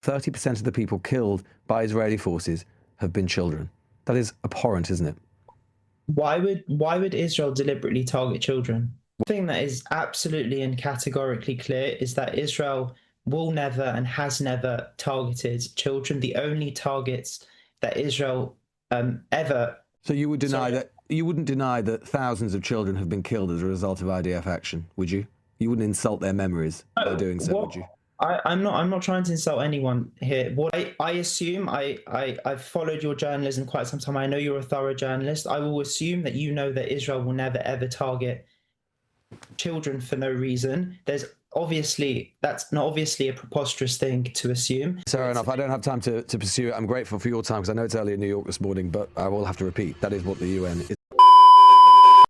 30% of the people killed by Israeli forces have been children. That is abhorrent, isn't it? Why would Israel deliberately target children? One thing that is absolutely and categorically clear is that Israel will never and has never targeted children. The only targets that Israel ever. So you would deny that you wouldn't deny that thousands of children have been killed as a result of IDF action, would you? You wouldn't insult their memories by doing so, would you? I'm not trying to insult anyone here. What I assume, I've followed your journalism quite some time. I know you're a thorough journalist. I will assume that you know that Israel will never ever target children for no reason. That's not obviously a preposterous thing to assume. Fair enough. I don't have time to pursue it. I'm grateful for your time because I know it's early in New York this morning, but I will have to repeat, that is what the UN is.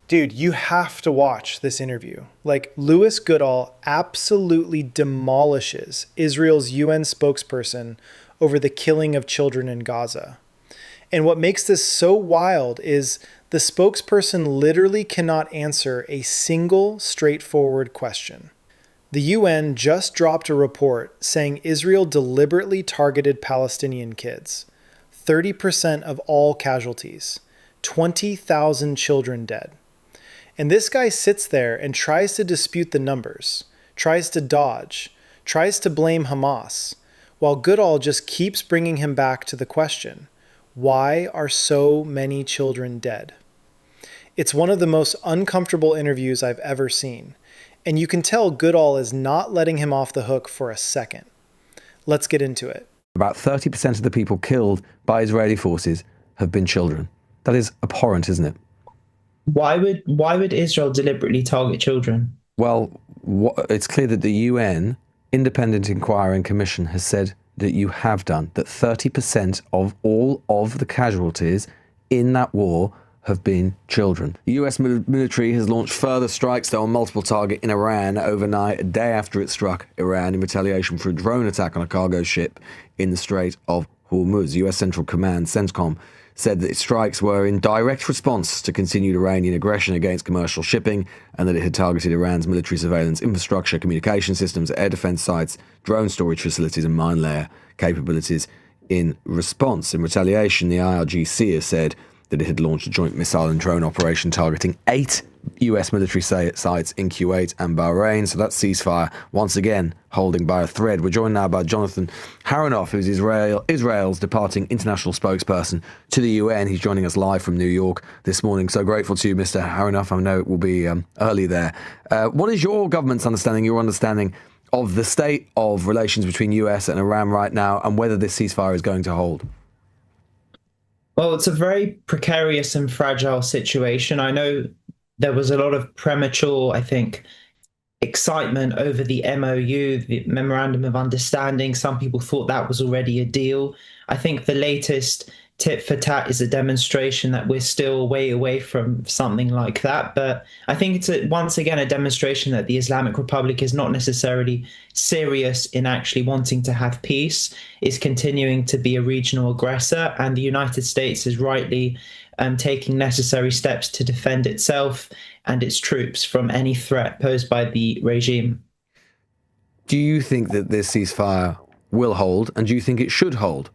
Dude, you have to watch this interview. Like, Lewis Goodall absolutely demolishes Israel's UN spokesperson over the killing of children in Gaza. And what makes this so wild is the spokesperson literally cannot answer a single straightforward question. The UN just dropped a report saying Israel deliberately targeted Palestinian kids. 30% of all casualties. 20,000 children dead. And this guy sits there and tries to dispute the numbers, tries to dodge, tries to blame Hamas, while Goodall just keeps bringing him back to the question, why are so many children dead? It's one of the most uncomfortable interviews I've ever seen, and you can tell Goodall is not letting him off the hook for a second. Let's get into it. About 30% of the people killed by Israeli forces have been children. That is abhorrent, isn't it? Why would Israel deliberately target children? Well, it's clear that the UN Independent Inquiring Commission has said that you have done, that 30% of all of the casualties in that war have been children. The US military has launched further strikes, though, on multiple targets in Iran overnight, a day after it struck Iran in retaliation for a drone attack on a cargo ship in the Strait of Hormuz. US Central Command, CENTCOM, said that its strikes were in direct response to continued Iranian aggression against commercial shipping and that it had targeted Iran's military surveillance infrastructure, communication systems, air defense sites, drone storage facilities and mine layer capabilities in response. In retaliation, the IRGC has said that it had launched a joint missile and drone operation targeting 8 US military sites in Kuwait and Bahrain. So that ceasefire, once again, holding by a thread. We're joined now by Jonathan Haranoff, who's Israel's departing international spokesperson to the UN. He's joining us live from New York this morning. So grateful to you, Mr. Haranoff. I know it will be early there. What is your government's understanding, your understanding of the state of relations between US and Iran right now and whether this ceasefire is going to hold? Well, it's a very precarious and fragile situation. I know there was a lot of premature, I think, excitement over the MOU, the Memorandum of Understanding. Some people thought that was already a deal. I think the latest tit for tat is a demonstration that we're still way away from something like that. But I think it's once again a demonstration that the Islamic Republic is not necessarily serious in actually wanting to have peace, is continuing to be a regional aggressor, and the United States is rightly taking necessary steps to defend itself and its troops from any threat posed by the regime. Do you think that this ceasefire will hold, and do you think it should hold?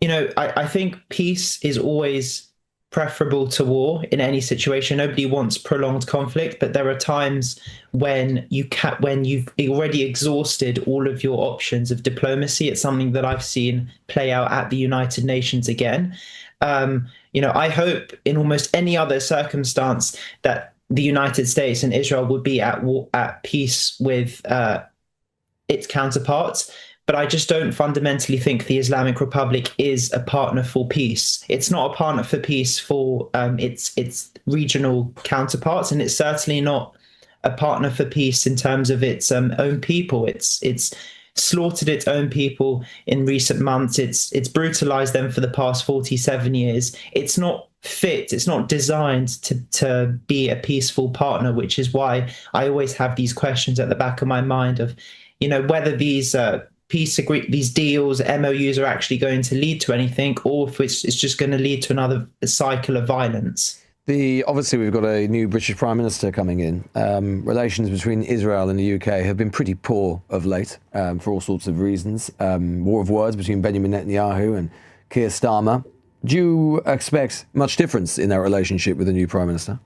You know, I think peace is always preferable to war in any situation. Nobody wants prolonged conflict, but there are times when you've already exhausted all of your options of diplomacy. It's something that I've seen play out at the United Nations again. I hope in almost any other circumstance that the United States and Israel would be at peace with its counterparts. But I just don't fundamentally think the Islamic Republic is a partner for peace. It's not a partner for peace for its regional counterparts, and it's certainly not a partner for peace in terms of its own people. It's slaughtered its own people in recent months. It's brutalized them for the past 47 years. It's not fit. It's not designed to be a peaceful partner, which is why I always have these questions at the back of my mind of, whether these these deals, MOUs are actually going to lead to anything, or if it's just going to lead to another cycle of violence. Obviously, we've got a new British Prime Minister coming in. Relations between Israel and the UK have been pretty poor of late for all sorts of reasons. War of words between Benjamin Netanyahu and Keir Starmer. Do you expect much difference in their relationship with the new Prime Minister?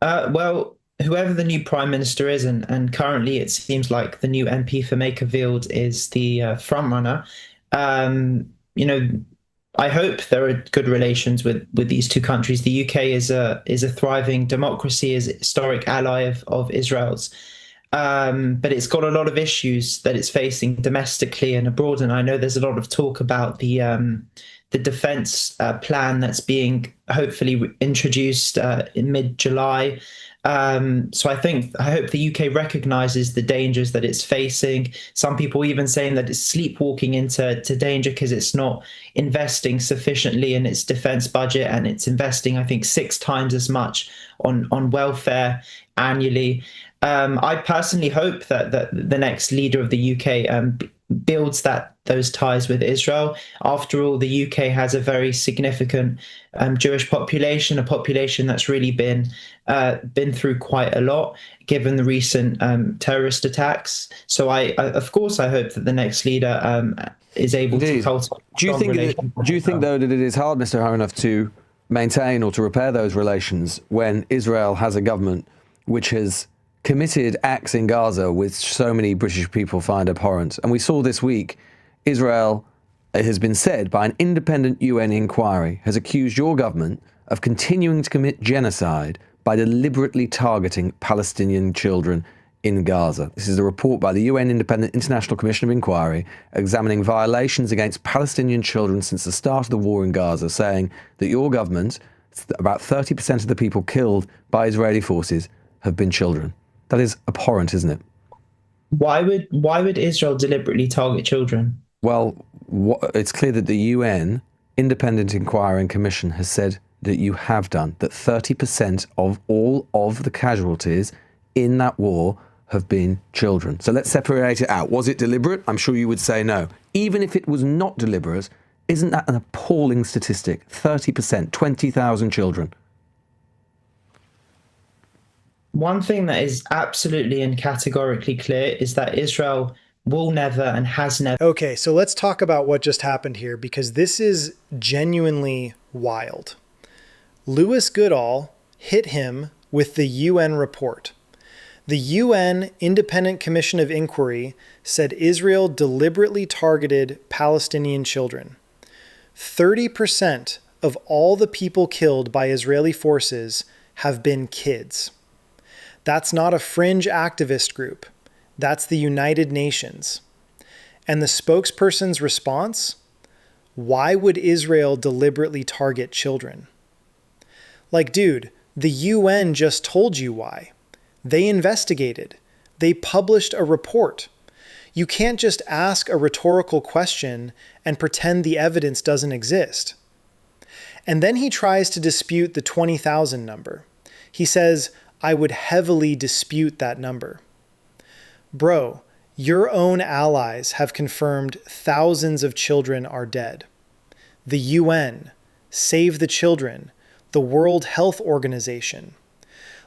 Well, whoever the new Prime Minister is, and currently it seems like the new MP for Makerfield is the front runner. You know, I hope there are good relations with these two countries. The UK is a thriving democracy, is a historic ally of Israel's, but it's got a lot of issues that it's facing domestically and abroad. And I know there's a lot of talk about the defense plan that's being hopefully introduced in mid-July. So I hope the UK recognizes the dangers that it's facing. Some people even saying that it's sleepwalking into danger because it's not investing sufficiently in its defense budget, and it's investing, I think, 6 times as much on welfare annually. I personally hope that the next leader of the UK builds those ties with Israel. After all, the UK has a very significant Jewish population, a population that's really been through quite a lot, given the recent terrorist attacks. So of course, I hope that the next leader is able to cultivate. Do you think though that it is hard, Mr. Haranoff, to maintain or to repair those relations when Israel has a government which has committed acts in Gaza which so many British people find abhorrent? And we saw this week, Israel, it has been said by an independent UN inquiry, has accused your government of continuing to commit genocide by deliberately targeting Palestinian children in Gaza. This is a report by the UN Independent International Commission of Inquiry examining violations against Palestinian children since the start of the war in Gaza, saying that your government, about 30% of the people killed by Israeli forces, have been children. That is abhorrent, isn't it? Why would Israel deliberately target children? Well, it's clear that the UN Independent Inquiry Commission has said that you have done, that 30% of all of the casualties in that war have been children. So let's separate it out. Was it deliberate? I'm sure you would say no. Even if it was not deliberate, isn't that an appalling statistic? 30%, 20,000 children. One thing that is absolutely and categorically clear is that Israel will never and has never. Okay, so let's talk about what just happened here, because this is genuinely wild. Lewis Goodall hit him with the UN report. The UN Independent Commission of Inquiry said Israel deliberately targeted Palestinian children. 30% of all the people killed by Israeli forces have been kids. That's not a fringe activist group. That's the United Nations. And the spokesperson's response? Why would Israel deliberately target children? Like, dude, the UN just told you why. They investigated. They published a report. You can't just ask a rhetorical question and pretend the evidence doesn't exist. And then he tries to dispute the 20,000 number. He says, I would heavily dispute that number. Bro, your own allies have confirmed thousands of children are dead. The UN, Save the Children, the World Health Organization.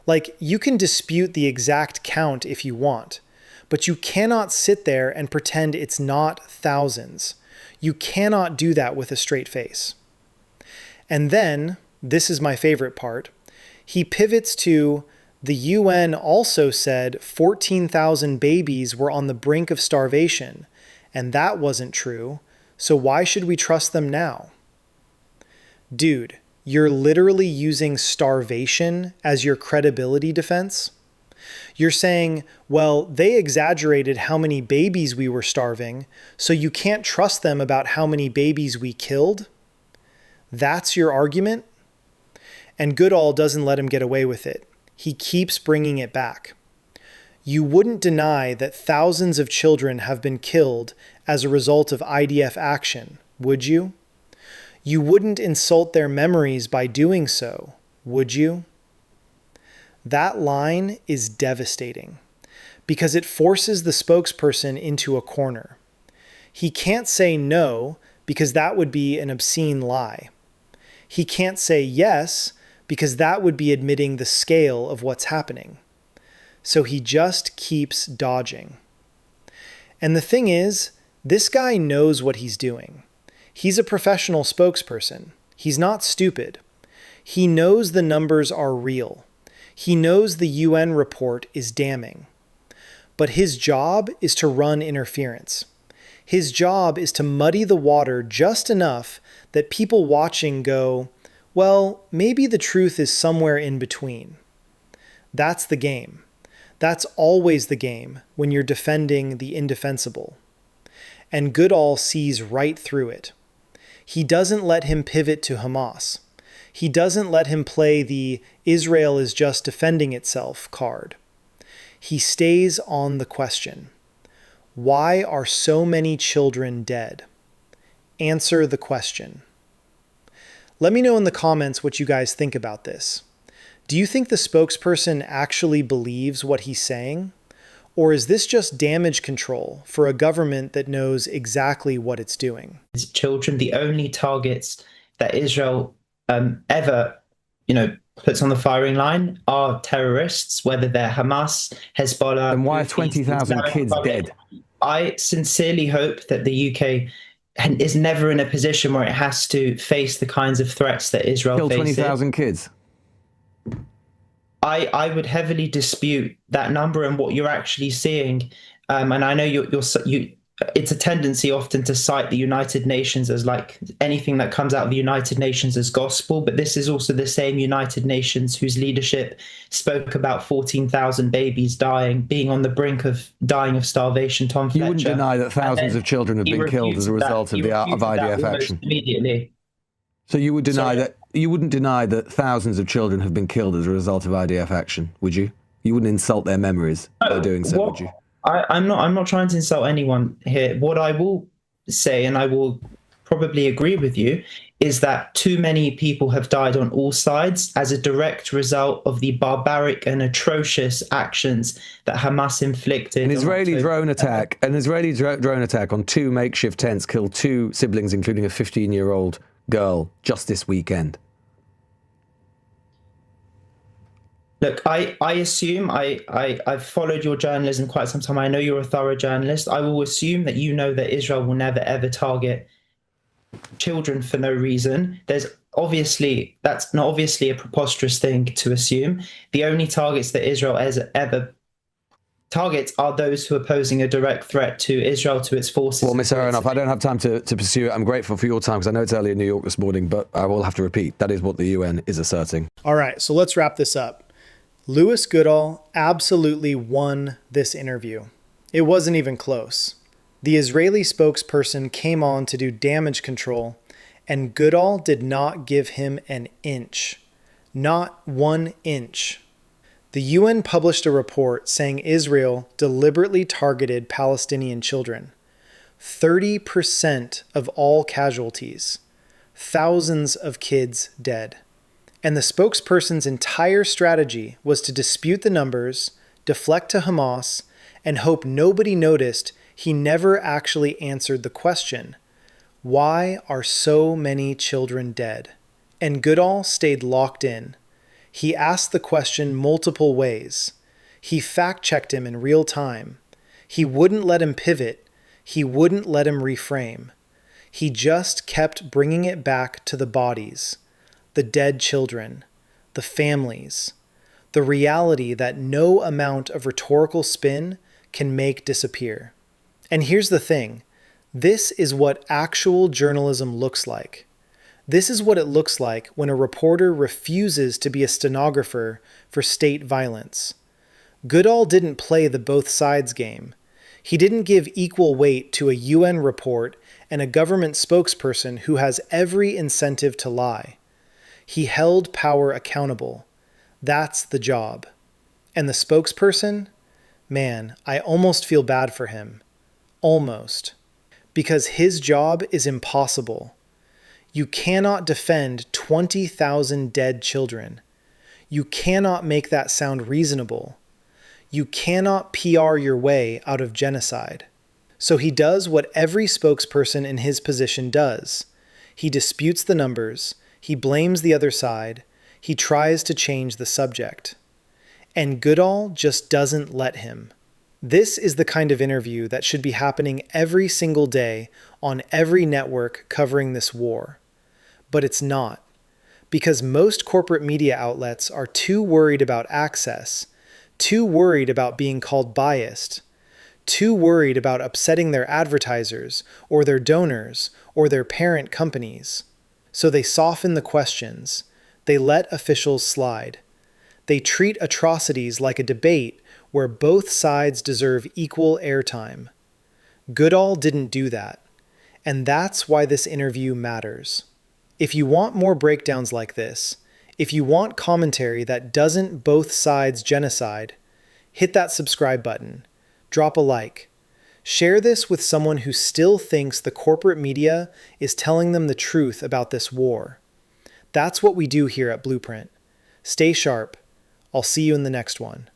Like, you can dispute the exact count if you want, but you cannot sit there and pretend it's not thousands. You cannot do that with a straight face. And then, this is my favorite part, he pivots to, the UN also said 14,000 babies were on the brink of starvation, and that wasn't true, so why should we trust them now? Dude, you're literally using starvation as your credibility defense? You're saying, well, they exaggerated how many babies we were starving, so you can't trust them about how many babies we killed? That's your argument? And Goodall doesn't let him get away with it. He keeps bringing it back. You wouldn't deny that thousands of children have been killed as a result of IDF action, would you? You wouldn't insult their memories by doing so, would you? That line is devastating because it forces the spokesperson into a corner. He can't say no because that would be an obscene lie. He can't say yes because that would be admitting the scale of what's happening. So he just keeps dodging. And the thing is, this guy knows what he's doing. He's a professional spokesperson. He's not stupid. He knows the numbers are real. He knows the UN report is damning. But his job is to run interference. His job is to muddy the water just enough that people watching go, well, maybe the truth is somewhere in between. That's the game. That's always the game when you're defending the indefensible. And Goodall sees right through it. He doesn't let him pivot to Hamas. He doesn't let him play the Israel is just defending itself card. He stays on the question. Why are so many children dead? Answer the question. Let me know in the comments what you guys think about this. Do you think the spokesperson actually believes what he's saying? Or is this just damage control for a government that knows exactly what it's doing? Children, the only targets that Israel ever, puts on the firing line are terrorists, whether they're Hamas, Hezbollah. And why are 20,000 kids dead? I sincerely hope that the UK is never in a position where it has to face the kinds of threats that Israel faces. Kill 20,000 kids. I would heavily dispute that number and what you're actually seeing. And I know it's a tendency often to cite the United Nations as like anything that comes out of the United Nations as gospel, but this is also the same United Nations whose leadership spoke about 14,000 babies being on the brink of dying of starvation. Tom Fletcher. You wouldn't deny that thousands of children have been killed as a result of IDF action. Immediately. So you would deny that you wouldn't deny that thousands of children have been killed as a result of IDF action, would you? You wouldn't insult their memories by doing so, would you? I'm not trying to insult anyone here. What I will say, and I will probably agree with you, is that too many people have died on all sides as a direct result of the barbaric and atrocious actions that Hamas inflicted. An Israeli drone attack on 2 makeshift tents killed 2 siblings, including a 15-year-old girl, just this weekend. Look, I assume I've followed your journalism quite some time. I know you're a thorough journalist. I will assume that you know that Israel will never, ever target children for no reason. That's not obviously a preposterous thing to assume. The only targets that Israel ever targets are those who are posing a direct threat to Israel, to its forces. Well, Mr. Haranoff, I don't have time to pursue it. I'm grateful for your time because I know it's early in New York this morning, but I will have to repeat, that is what the UN is asserting. All right, so let's wrap this up. Lewis Goodall absolutely won this interview. It wasn't even close. The Israeli spokesperson came on to do damage control, and Goodall did not give him an inch. Not 1 inch. The UN published a report saying Israel deliberately targeted Palestinian children. 30% of all casualties. Thousands of kids dead. And the spokesperson's entire strategy was to dispute the numbers, deflect to Hamas, and hope nobody noticed he never actually answered the question, why are so many children dead? And Goodall stayed locked in. He asked the question multiple ways. He fact-checked him in real time. He wouldn't let him pivot. He wouldn't let him reframe. He just kept bringing it back to the bodies. The dead children, the families, the reality that no amount of rhetorical spin can make disappear. And here's the thing, this is what actual journalism looks like. This is what it looks like when a reporter refuses to be a stenographer for state violence. Goodall didn't play the both sides game. He didn't give equal weight to a UN report and a government spokesperson who has every incentive to lie. He held power accountable. That's the job. And the spokesperson? Man, I almost feel bad for him. Almost. Because his job is impossible. You cannot defend 20,000 dead children. You cannot make that sound reasonable. You cannot PR your way out of genocide. So he does what every spokesperson in his position does. He disputes the numbers. He blames the other side. He tries to change the subject. And Goodall just doesn't let him. This is the kind of interview that should be happening every single day on every network covering this war. But it's not, because most corporate media outlets are too worried about access, too worried about being called biased, too worried about upsetting their advertisers or their donors or their parent companies. So they soften the questions. They let officials slide. They treat atrocities like a debate where both sides deserve equal airtime. Goodall didn't do that, and that's why this interview matters. If you want more breakdowns like this, if you want commentary that doesn't both sides genocide, hit that subscribe button, drop a like, share this with someone who still thinks the corporate media is telling them the truth about this war. That's what we do here at Blueprint. Stay sharp. I'll see you in the next one.